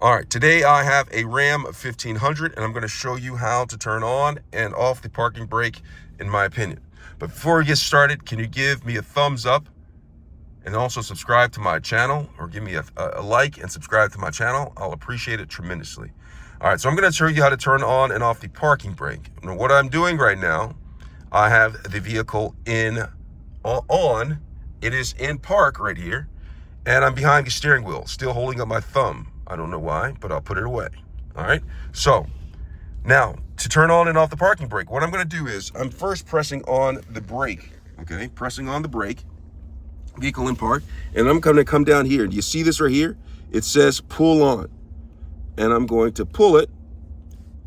All right, today I have a Ram 1500 and I'm going to show you how to turn on and off the parking brake, in my opinion. But before we get started, can you give me a thumbs up and also subscribe to my channel, or give me a like and subscribe to my channel? I'll appreciate it tremendously. All right, so I'm going to show you how to turn on and off the parking brake. Now, what I'm doing right now, I have the vehicle on. It is in park right here, and I'm behind the steering wheel, still holding up my thumb. I don't know why, but I'll put it away. All right, so now to turn on and off the parking brake, what I'm going to do is I'm first pressing on the brake. Okay, pressing on the brake, vehicle in park, and I'm going to come down here. Do you see this right here? It says pull on, and I'm going to pull it,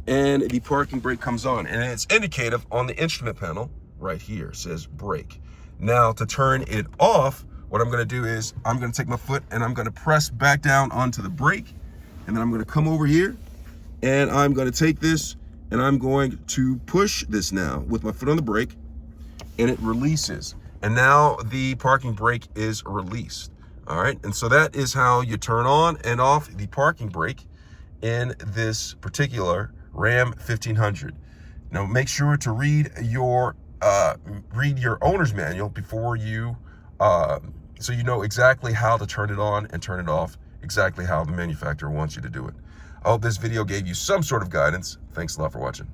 and the parking brake comes on, and it's indicative on the instrument panel right here. It says brake. Now to turn it off, what I'm going to do is I'm going to take my foot and I'm going to press back down onto the brake, and then I'm going to come over here and I'm going to take this and I'm going to push this now with my foot on the brake, and it releases, and now the parking brake is released. All right, and so that is how you turn on and off the parking brake in this particular Ram 1500. Now make sure to read your owner's manual before you so you know exactly how to turn it on and turn it off, exactly how the manufacturer wants you to do it. I hope this video gave you some sort of guidance. Thanks a lot for watching.